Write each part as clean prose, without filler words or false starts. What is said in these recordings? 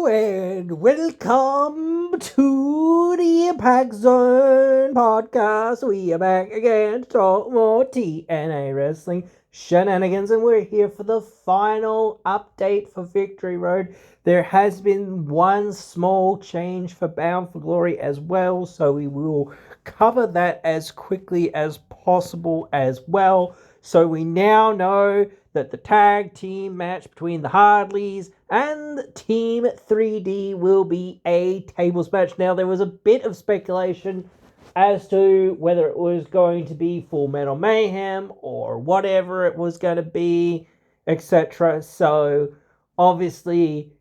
and welcome to the Impact Zone podcast. We are back again to talk more TNA wrestling shenanigans, and we're here for the final update for Victory Road. There has been one small change for Bound for Glory as well, so we will cover that as quickly as possible as well. So we now know that the tag team match between the Hardleys and Team 3D will be a tables match. Now, there was a bit of speculation as to whether it was going to be Full Metal Mayhem or whatever it was going to be, etc. So, obviously,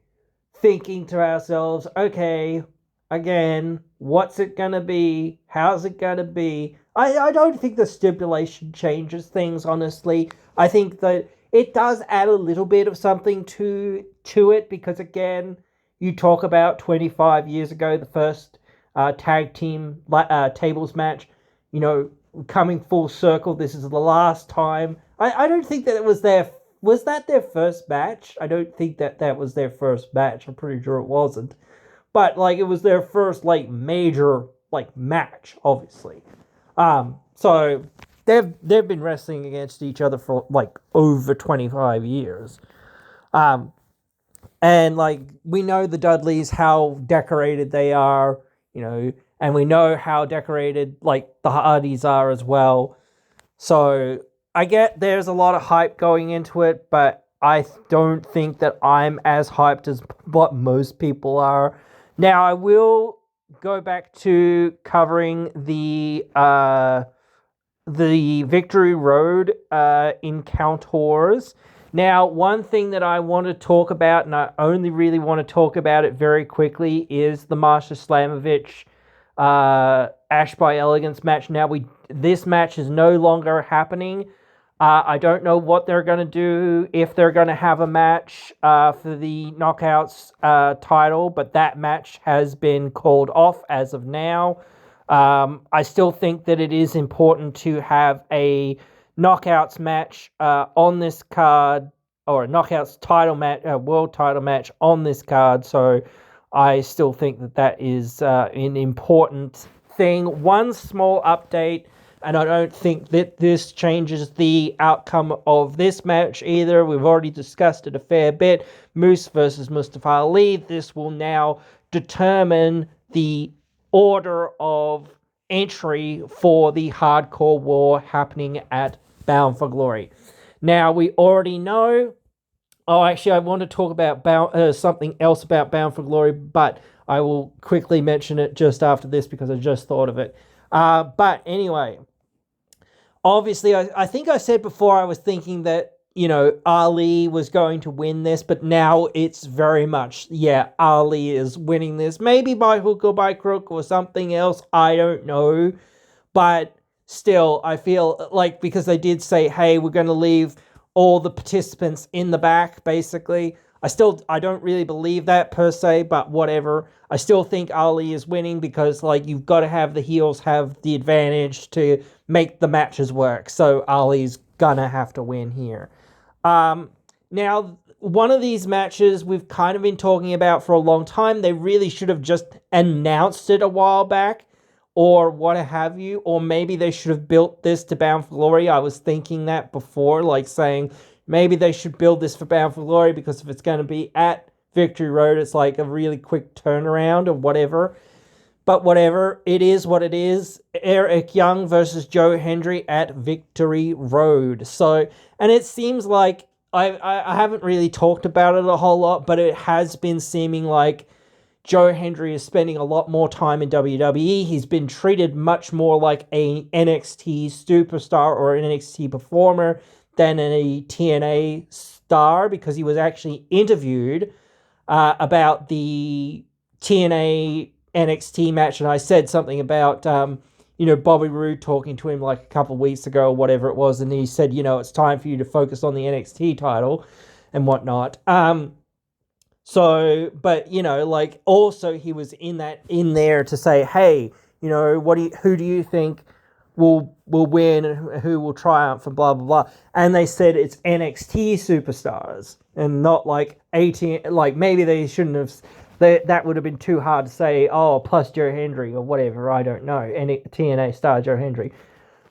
thinking to ourselves, okay, again, what's it going to be? How's it going to be? I don't think the stipulation changes things, honestly. I think that it does add a little bit of something to it because, again, you talk about 25 years ago, the first tag team tables match, coming full circle. This is the last time. I don't think that it was their... Was that their first match? I don't think that was their first match. I'm pretty sure it wasn't. But, it was their first, major, match, obviously. So they've been wrestling against each other for over 25 years. And we know the Dudleys, how decorated they are, and we know how decorated the Hardys are as well. So I get there's a lot of hype going into it, but I don't think that I'm as hyped as what most people are. Now I will go back to covering the Victory Road encounters. Now, one thing that I want to talk about, and I only really want to talk about it very quickly, is the Master Slamovich Ash by Elegance match. Now, this match is no longer happening. I don't know what they're going to do, if they're going to have a match for the Knockouts title, but that match has been called off as of now. I still think that it is important to have a Knockouts match on this card, or a Knockouts title match, world title match on this card, so I still think that is an important thing. One small update, and I don't think that this changes the outcome of this match either. We've already discussed it a fair bit. Moose versus Mustafa Ali. This will now determine the order of entry for the Hardcore War happening at Bound for Glory. Now, we already know... Oh, actually, I want to talk about something else about Bound for Glory, but I will quickly mention it just after this because I just thought of it. But anyway, obviously, I think I said before I was thinking that, Ali was going to win this, but now it's very much, Ali is winning this. Maybe by hook or by crook or something else, I don't know. But still, I feel because they did say, hey, we're going to leave all the participants in the back, basically. I don't really believe that per se, but whatever. I still think Ali is winning because, you've got to have the heels have the advantage to make the matches work. So Ali's gonna have to win here. Now, one of these matches we've kind of been talking about for a long time. They really should have just announced it a while back, or what have you, or maybe they should have built this to Bound for Glory. I was thinking that before, saying maybe they should build this for Bound for Glory because if it's going to be at Victory Road, it's a really quick turnaround or whatever. But whatever, it is what it is. Eric Young versus Joe Hendry at Victory Road. So, and it seems like, I haven't really talked about it a whole lot, but it has been seeming like Joe Hendry is spending a lot more time in WWE. He's been treated much more like a NXT superstar or an NXT performer than a TNA star, because he was actually interviewed about the TNA NXT match, and I said something about Bobby Roode talking to him a couple of weeks ago or whatever it was, and he said, it's time for you to focus on the NXT title and whatnot. So, but also he was in there to say, hey, who do you think will win and who will triumph and blah blah blah. And they said it's NXT superstars and not 18. Maybe they shouldn't have that would have been too hard to say, oh, plus Joe Hendry or whatever, I don't know, any TNA star Joe Hendry.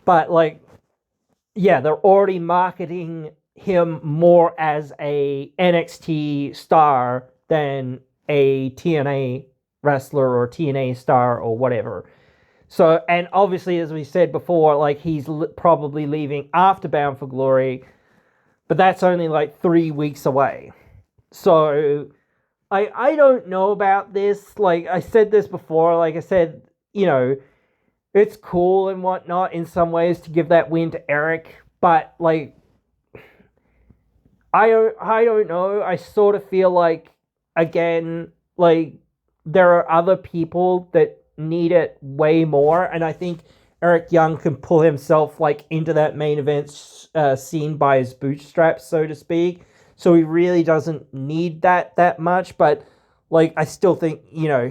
But, like, yeah, they're already marketing him more as a NXT star than a TNA wrestler or TNA star or whatever. So, and obviously, as we said before, like, he's probably leaving after Bound for Glory, but that's only like 3 weeks away. So, I don't know about this. Like, I said this before, like I said, it's cool and whatnot in some ways to give that win to Eric, but, like, I don't know. I sort of feel like, again, like, there are other people that need it way more, and I think Eric Young can pull himself, like, into that main event scene by his bootstraps, so to speak. So he really doesn't need that much, but, like, I still think,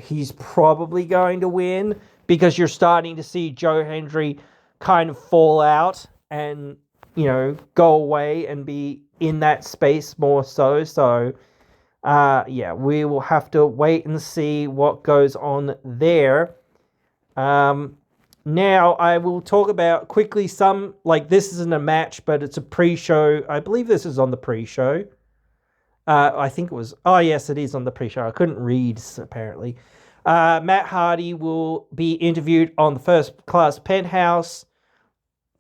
he's probably going to win, because you're starting to see Joe Hendry kind of fall out and, go away and be in that space more so. So, yeah, we will have to wait and see what goes on there. Now, I will talk about quickly some, like, this isn't a match, but it's a pre-show. I believe this is on the pre-show. I think it was, oh yes, it is on the pre-show. I couldn't read, apparently. Matt Hardy will be interviewed on the First Class Penthouse.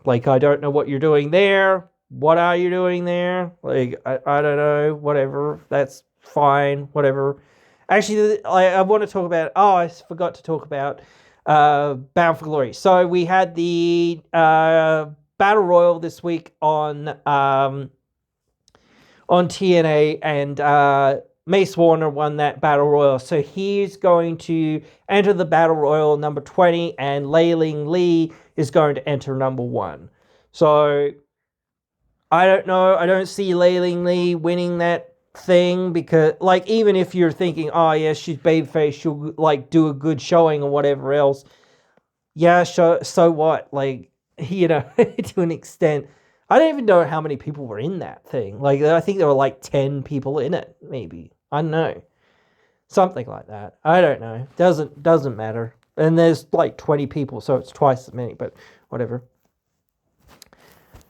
Like, I don't know what you're doing there. What are you doing there? Like, I don't know. Whatever. That's fine. Whatever. Actually, I want to talk about... Oh, I forgot to talk about Bound for Glory. So, we had the Battle Royal this week on TNA, and Mace Warner won that Battle Royal. So, he's going to enter the Battle Royal number 20, and Lei-Ling Lee is going to enter number 1. So, I don't know. I don't see Lei-Ling Lee winning that thing, because, like, even if you're thinking, oh, yeah, she's babyface, she'll, like, do a good showing or whatever else. Yeah, so what? Like, to an extent. I don't even know how many people were in that thing. Like, I think there were, like, 10 people in it, maybe. I don't know. Something like that. I don't know. Doesn't matter. And there's, like, 20 people, so it's twice as many, but whatever.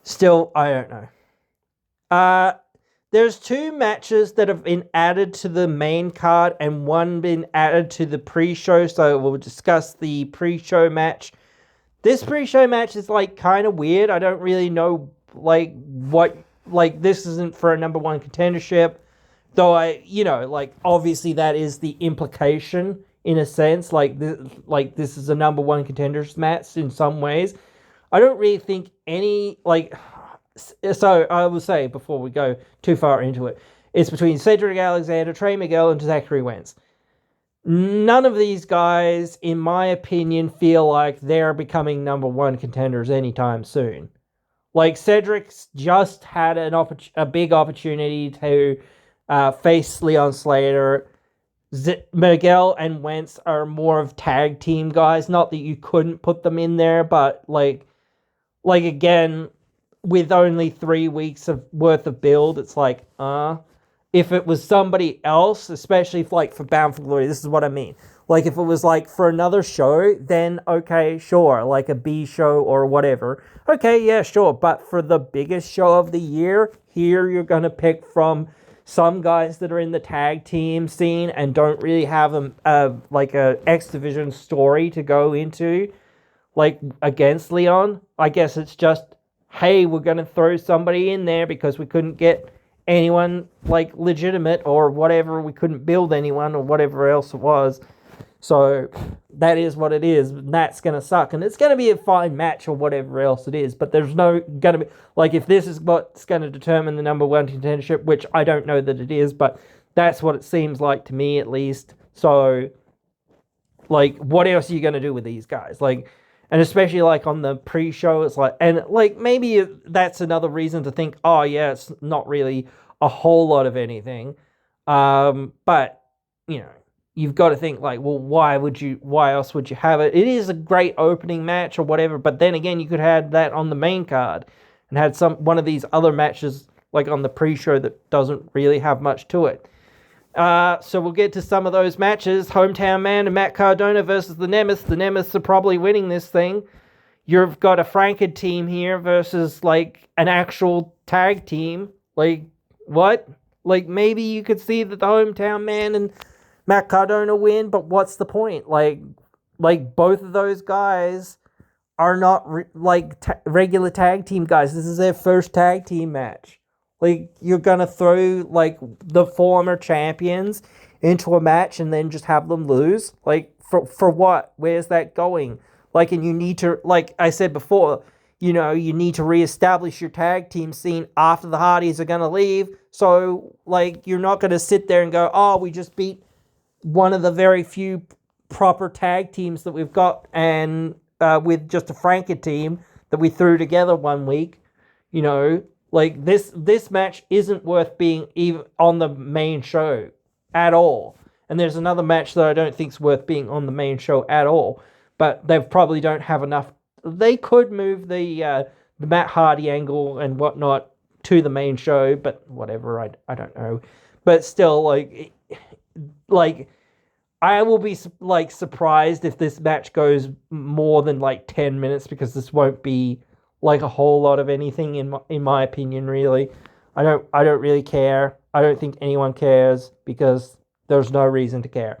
Still, I don't know. There's 2 matches that have been added to the main card and one been added to the pre-show, so we'll discuss the pre-show match. This pre-show match is, like, kind of weird. I don't really know, like, what, like, this isn't for a number 1 contendership, though obviously that is the implication, in a sense, this is a number 1 contenders match in some ways. I don't really think any, like... So, I will say, before we go too far into it, it's between Cedric Alexander, Trey Miguel, and Zachary Wentz. None of these guys, in my opinion, feel like they're becoming number 1 contenders anytime soon. Like, Cedric's just had a big opportunity to face Leon Slater. Miguel and Wentz are more of tag team guys. Not that you couldn't put them in there, but, like again... with only 3 weeks worth of build, it's like, if it was somebody else, especially for Bound for Glory, this is what I mean. Like, if it was, like, for another show, then, okay, sure, like a B show or whatever. Okay, yeah, sure, but for the biggest show of the year, here you're going to pick from some guys that are in the tag team scene and don't really have a X Division story to go into, like, against Leon. I guess it's just, hey, we're going to throw somebody in there because we couldn't get anyone, like, legitimate or whatever. We couldn't build anyone or whatever else it was. So, that is what it is. That's going to suck. And it's going to be a fine match or whatever else it is. But there's no going to be... Like, if this is what's going to determine the number 1 contendership, which I don't know that it is, but that's what it seems like to me, at least. So, like, what else are you going to do with these guys? Like... And especially, like, on the pre-show, it's like... And, like, maybe that's another reason to think, oh, yeah, it's not really a whole lot of anything. But, you've got to think, like, well, why else would you have it? It is a great opening match or whatever, but then again, you could have that on the main card and had one of these other matches, like, on the pre-show that doesn't really have much to it. So we'll get to some of those matches. Hometown Man and Matt Cardona versus the Nemesis. The Nemesis are probably winning this thing. You've got a Franked team here versus, like, an actual tag team. Like, what? Like, maybe you could see that the Hometown Man and Matt Cardona win, but what's the point? Like both of those guys are not regular tag team guys. This is their first tag team match. Like, you're gonna throw, like, the former champions into a match and then just have them lose? Like, for what? Where's that going? Like, and you need to, like I said before, you need to reestablish your tag team scene after the Hardys are gonna leave. So, like, you're not gonna sit there and go, oh, we just beat one of the very few proper tag teams that we've got, and with just a Franked team that we threw together one week. Like, this match isn't worth being even on the main show at all. And there's another match that I don't think's worth being on the main show at all. But they probably don't have enough. They could move the Matt Hardy angle and whatnot to the main show, but whatever, I don't know. But still, like I will be, like, surprised if this match goes more than, like, 10 minutes, because this won't be, like, a whole lot of anything in my opinion, really. I don't really care. I don't think anyone cares, because there's no reason to care.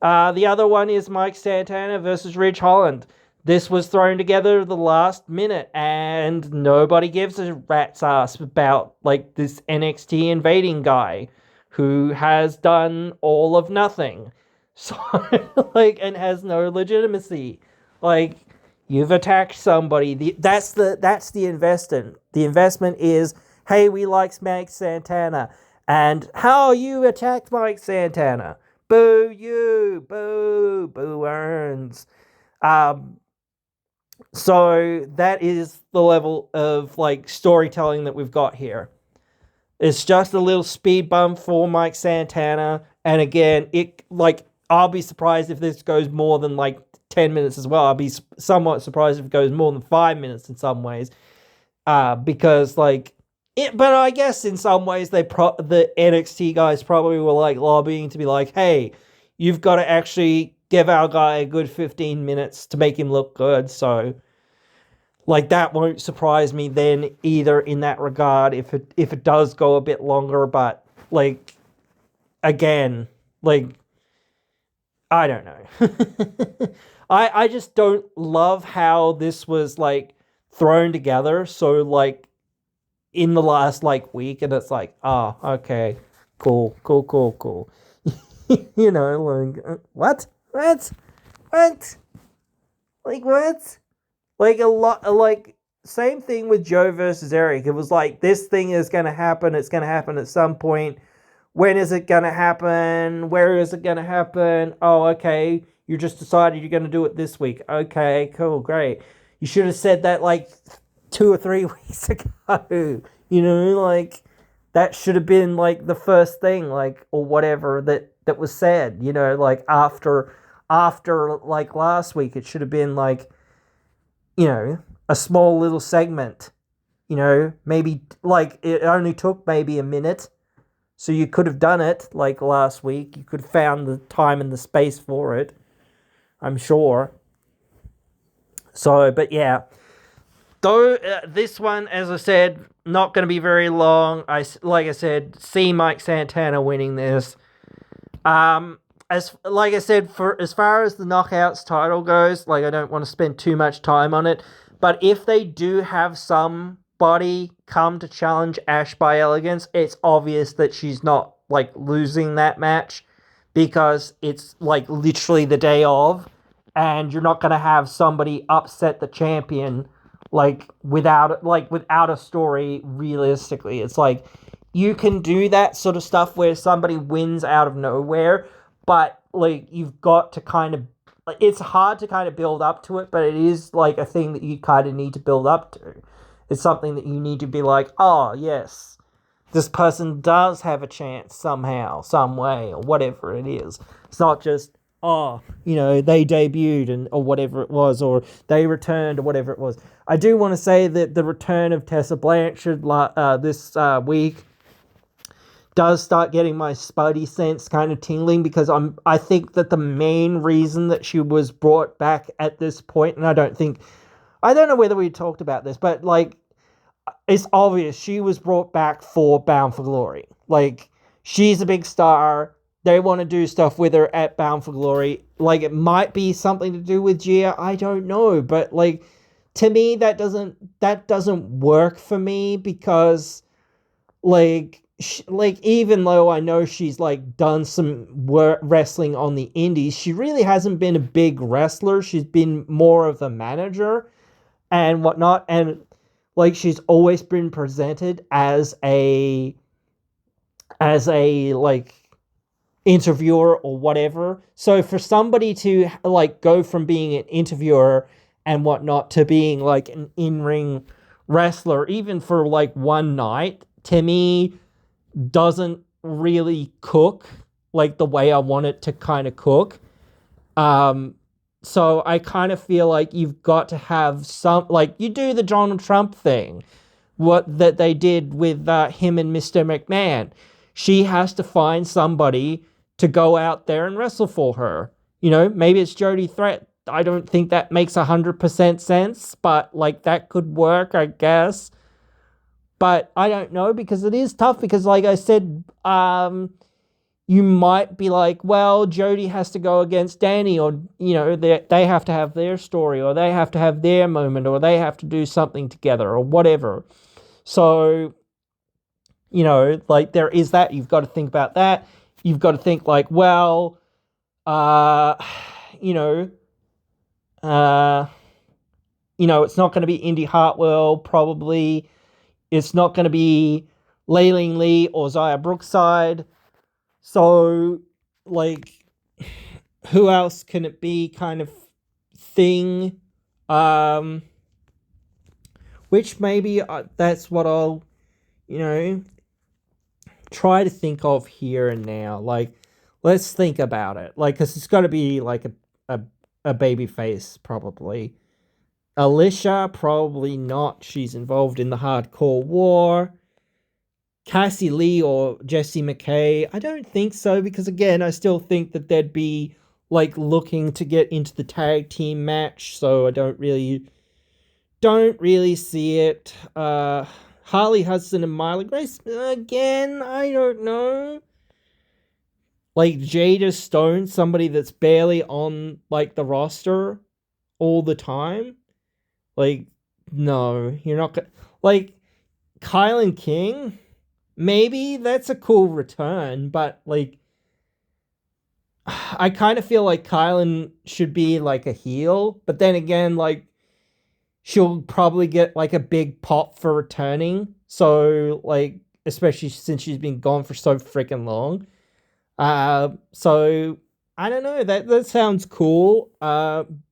The other one is Mike Santana versus Ridge Holland. This was thrown together the last minute, and nobody gives a rat's ass about, like, this NXT invading guy who has done all of nothing. So, like, and has no legitimacy. Like, you've attacked somebody. That's the investment. The investment is, hey, we like Mike Santana. And how you attacked Mike Santana? Boo you! Boo! Boo earns. So that is the level of, like, storytelling that we've got here. It's just a little speed bump for Mike Santana. And again, I'll be surprised if this goes more than, like, 10 minutes as well. I'll be somewhat surprised if it goes more than 5 minutes in some ways. Because, like, but I guess in some ways the NXT guys probably were, like, lobbying to be like, hey, you've got to actually give our guy a good 15 minutes to make him look good. So, like, that won't surprise me then either in that regard if it does go a bit longer. But, like, again, like, I don't know. I just don't love how this was, like, thrown together. So, like, in the last, like, week, and it's like, oh, okay, cool. Like, what? Like, what? Like, a lot, like, same thing with Joe versus Eric. It was like, this thing is going to happen. It's going to happen at some point. When is it going to happen? Where is it going to happen? Oh, okay, you just decided you're going to do it this week. Okay, cool, great. You should have said that, like, 2 or 3 weeks ago. Like, that should have been, like, the first thing, like, or whatever that was said. Like, after like last week, it should have been, like, a small little segment. Maybe, like, it only took maybe a minute. So you could have done it, like, last week. You could have found the time and the space for it, I'm sure. So, but yeah. Though, this one, as I said, not going to be very long. Like I said, see Mike Santana winning this. Like I said, as far as the Knockouts title goes, like, I don't want to spend too much time on it. But if they do have somebody come to challenge Ash by Elegance, it's obvious that she's not, like, losing that match, because it's, like, literally the day of, and you're not going to have somebody upset the champion, like, without a story. Realistically, it's like, you can do that sort of stuff where somebody wins out of nowhere, but, like, you've got to kind of, it's hard to kind of build up to it, but it is, like, a thing that you kind of need to build up to. It's something that you need to be like, oh, yes, this person does have a chance somehow, some way, or whatever it is. It's not just, oh, they debuted or whatever it was, or they returned or whatever it was. I do want to say that the return of Tessa Blanchard this week does start getting my spidey sense kind of tingling, because I think that the main reason that she was brought back at this point, and I don't know whether we talked about this, but like, it's obvious she was brought back for Bound for Glory. Like, she's a big star. They want to do stuff with her at Bound for Glory. Like, it might be something to do with Gia. I don't know, but like, to me, that doesn't work for me, because like, even though I know she's like done some wrestling on the indies, she really hasn't been a big wrestler. She's been more of a manager and whatnot, and like, she's always been presented as a like interviewer or whatever. So for somebody to like go from being an interviewer and whatnot to being like an in-ring wrestler, even for like one night, to me doesn't really cook like the way I want it to kind of cook. So I kind of feel like you've got to have some, like, you do the Donald Trump thing, what that they did with him and Mr. McMahon. She has to find somebody to go out there and wrestle for her. You know, maybe it's Jody Threat. I don't think that makes 100% sense, but like, that could work, I guess. But I don't know, because it is tough, because like I said, you might be like, well, Jody has to go against Danny, or, you know, they have to have their story, or they have to have their moment, or they have to do something together, or whatever. So, you know, like, there is that. You've got to think about that. You've got to think like, well, you know, it's not going to be Indy Hartwell, probably. It's not going to be Leiling Lee or Zaya Brookside. So, like, who else can it be, kind of thing? Which maybe that's what I'll, you know, try to think of here and now. Like, let's think about it. Like, because it's got to be like a baby face, probably. Alicia, probably not. She's involved in the Hardcore War. Cassie Lee or Jessie McKay, I don't think so, because again, I still think that they'd be like looking to get into the tag team match, so I don't really see it. Harley Hudson and Myla Grace, again, I don't know. Like, Jada Stone, somebody that's barely on like the roster all the time. Like, no, you're not gonna, like, Kylan King. Maybe that's a cool return, but like, I kind of feel like Kylan should be like a heel, but then again, like, she'll probably get like a big pop for returning. So like, especially since she's been gone for so freaking long. So I don't know. That sounds cool.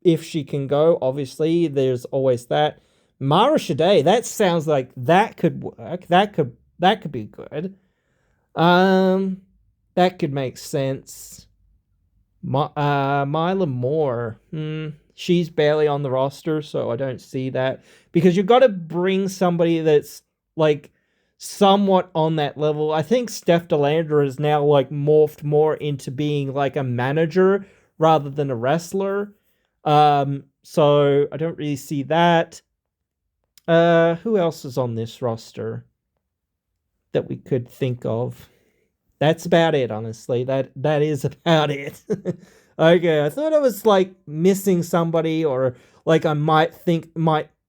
If she can go, obviously, there's always that. Mara Shade, that sounds like that could work. That could be good. That could make sense. Mila Moore. She's barely on the roster, so I don't see that. Because you've got to bring somebody that's like somewhat on that level. I think Steph DeLandra is now like morphed more into being like a manager rather than a wrestler. So I don't really see that. Who else is on this roster that we could think of? That's about it, honestly. That is about it. Okay, I thought I was like missing somebody, or like I might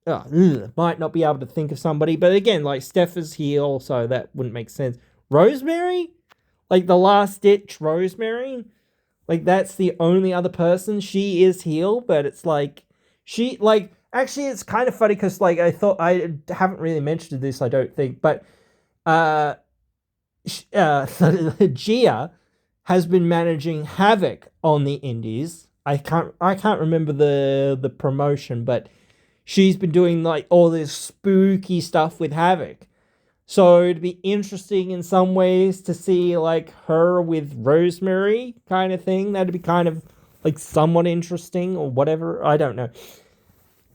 not be able to think of somebody. But again, like, Steph is heel, so that wouldn't make sense. Rosemary? Like the last ditch Rosemary? Like, that's the only other person. She is heel, but it's like, she, like, actually it's kind of funny, because like, I thought, I haven't really mentioned this, I don't think, but Gia has been managing Havoc on the indies. I can't remember the promotion, but she's been doing like all this spooky stuff with Havoc. So it'd be interesting in some ways to see like her with Rosemary kind of thing. That'd be kind of like somewhat interesting, or whatever. I don't know.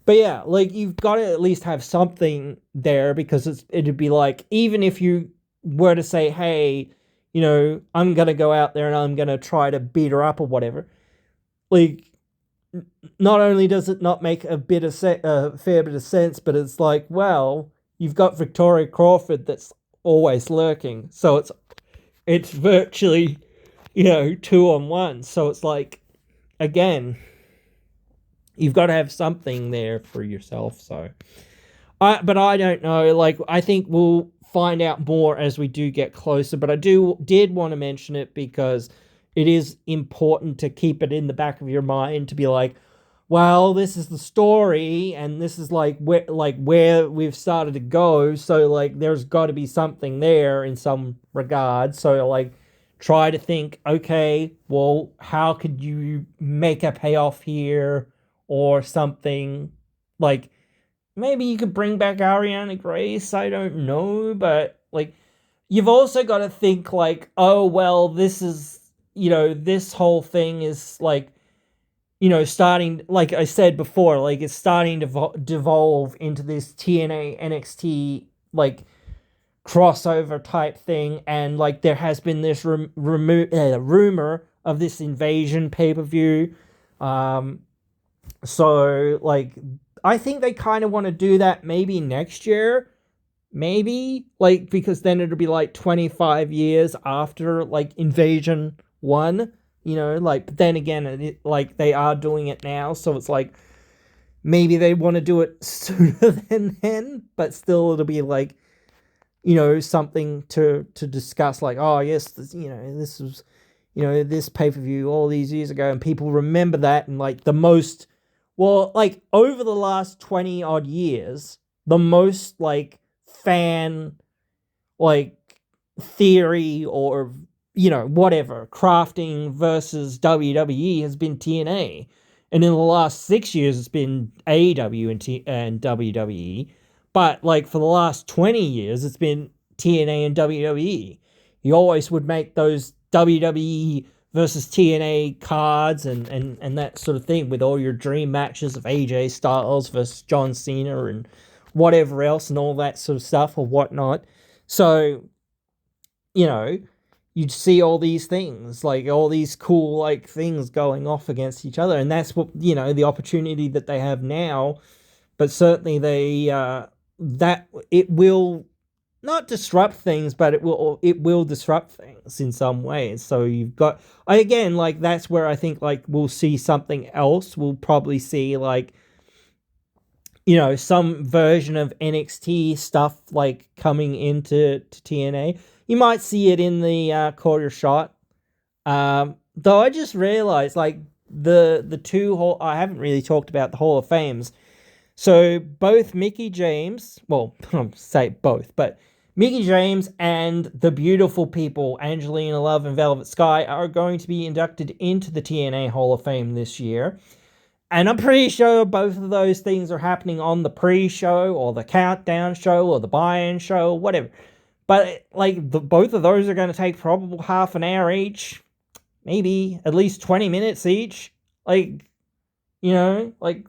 But yeah, like, you've got to at least have something there, because it'd be like, even if you were to say, hey, I'm gonna go out there and I'm gonna try to beat her up or whatever. Like, not only does it not make a fair bit of sense, but it's like, well, you've got Victoria Crawford that's always lurking, so it's virtually, 2-on-1. So it's like, again, you've got to have something there for yourself. So, but I don't know. Like, I think we'll find out more as we do get closer. But I did want to mention it because it is important to keep it in the back of your mind to be like, well, this is the story, and this is where we've started to go. So like, there's got to be something there in some regard. So like, try to think, okay, well, how could you make a payoff here or something? Like, maybe you could bring back Ariana Grace. I don't know, but like, you've also got to think like, oh well, this is this whole thing is like, starting, like I said before, like it's starting to devolve into this TNA NXT like crossover type thing, and like there has been this rumor of this Invasion pay-per-view. So like, I think they kind of want to do that maybe next year, maybe, like, because then it'll be like 25 years after like Invasion 1. Like, but then again, like they are doing it now, so it's like maybe they want to do it sooner than then, but still it'll be like, something to discuss, like, oh yes, this was, this pay-per-view all these years ago, and people remember that, and like like over the last 20 odd years, the most like fan like theory or whatever, crafting versus WWE has been TNA. And in the last 6 years, it's been AEW and WWE. But like for the last 20 years, it's been TNA and WWE. You always would make those WWE versus TNA cards and that sort of thing with all your dream matches of AJ Styles versus John Cena and whatever else and all that sort of stuff or whatnot. So, you'd see all these things, like all these cool like things going off against each other, and that's what the opportunity that they have now. But certainly that it will not disrupt things, but it will disrupt things in some ways. So you've got, again, like that's where I think like we'll see something else. We'll probably see like some version of NXT stuff like coming into TNA. You might see it in the quarter shot. Though I just realized like the two I haven't really talked about the Hall of Fames. So both Mickie James, well, I'll say both, but Mickie James and the beautiful people Angelina Love and Velvet Sky are going to be inducted into the TNA Hall of Fame this year. And I'm pretty sure both of those things are happening on the pre-show or the countdown show or the buy-in show, whatever. But like both of those are going to take probably half an hour each, maybe at least 20 minutes each. Like, like,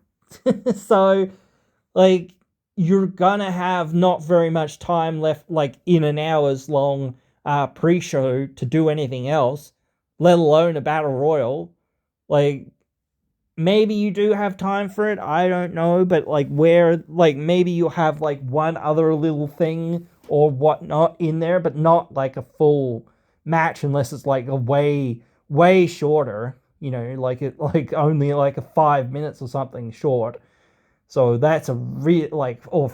so like you're going to have not very much time left, like in an hour's long pre-show to do anything else, let alone a battle royal. Like, maybe you do have time for it, I don't know, but like maybe you'll have like one other little thing or whatnot in there, but not like a full match unless it's like a way shorter, like it like only like a 5 minutes or something short. So that's a real like or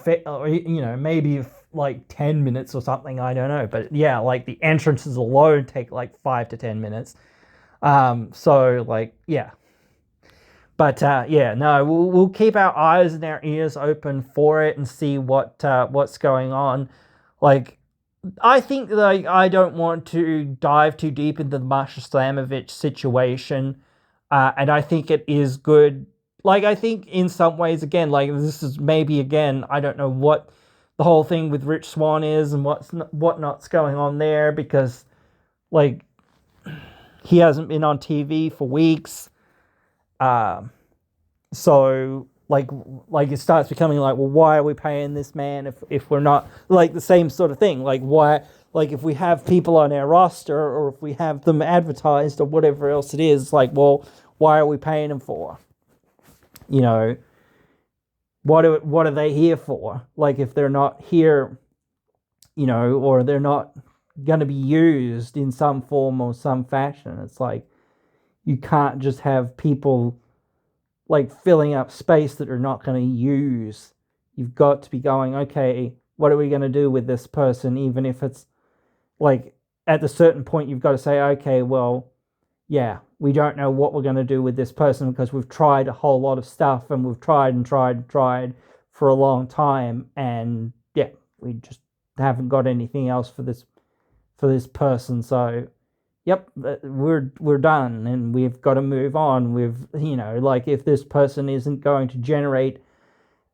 maybe like 10 minutes or something, I don't know, but yeah, like the entrances alone take like 5 to 10 minutes. So like, yeah. But yeah, no, we'll keep our eyes and our ears open for it and see what's going on. Like, I think like I don't want to dive too deep into the Masha Slamovich situation, and I think it is good. Like, I think in some ways, again, like this is maybe again, I don't know what the whole thing with Rich Swann is and whatnot's going on there, because like he hasn't been on TV for weeks. So like it starts becoming like, well, why are we paying this man if we're not, like, the same sort of thing, like why like if we have people on our roster or if we have them advertised or whatever else it is, like, well, why are we paying them for? You know, what are they here for? Like, if they're not here, you know, or they're not going to be used in some form or some fashion, it's like you can't just have people like filling up space that are not going to use. You've got to be going, okay, what are we going to do with this person? Even if it's like at a certain point, you've got to say, okay, well, yeah, we don't know what we're going to do with this person because we've tried a whole lot of stuff and we've tried and tried and tried for a long time. And yeah, we just haven't got anything else for this person. So yep, we're done and we've got to move on. You know, like if this person isn't going to generate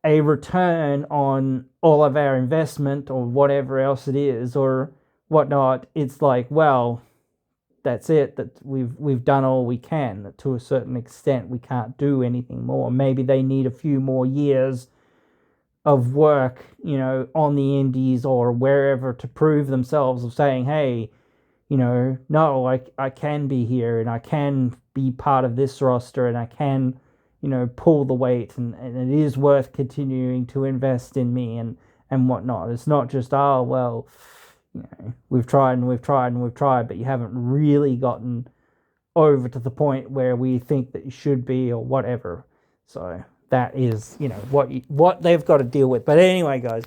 a return on all of our investment or whatever else it is or whatnot, it's like, well, that's it. That we've done all we can. To a certain extent, we can't do anything more. Maybe they need a few more years of work, you know, on the indies or wherever to prove themselves of saying, hey, you know, no, I can be here and I can be part of this roster and I can, you know, pull the weight and it is worth continuing to invest in me and whatnot. It's not just, oh, well, you know, we've tried and we've tried and we've tried, but you haven't really gotten over to the point where we think that you should be or whatever. So that is, you know, what they've got to deal with. But anyway, guys,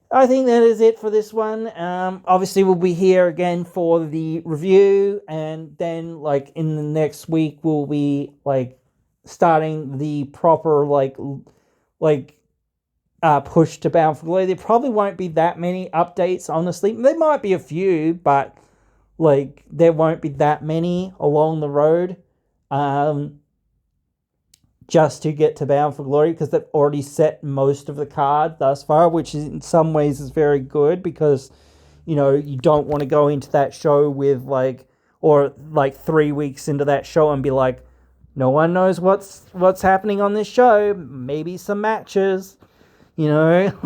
I think that is it for this one. Obviously, we'll be here again for the review, and then like in the next week, we'll be like starting the proper like push to Bound for Glory. There probably won't be that many updates, honestly. There might be a few, but like there won't be that many along the road. Just to get to Bound for Glory, because they've already set most of the card thus far, which is, in some ways is very good, because, you know, you don't want to go into that show with like, or like 3 weeks into that show and be like, no one knows what's happening on this show, maybe some matches, you know,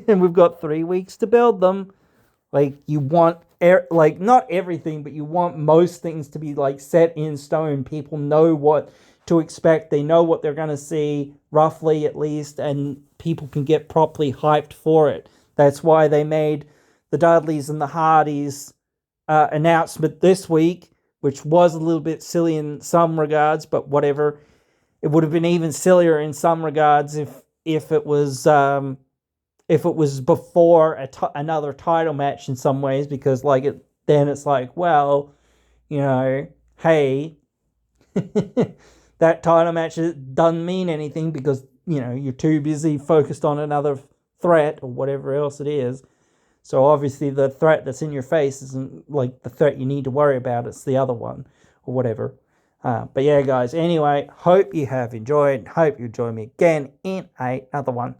and we've got 3 weeks to build them. Like, you want, like, not everything, but you want most things to be like set in stone. People know what to expect. They know what they're going to see, roughly at least, and people can get properly hyped for it. That's why they made the Dudleys and the Hardys announcement this week, which was a little bit silly in some regards, but whatever. It would have been even sillier in some regards if it was before another title match in some ways, because like then it's like, well, you know, hey, that title match doesn't mean anything because, you know, you're too busy focused on another threat or whatever else it is. So obviously the threat that's in your face isn't like the threat you need to worry about. It's the other one or whatever. But yeah, guys, anyway, hope you have enjoyed. Hope you join me again in another one.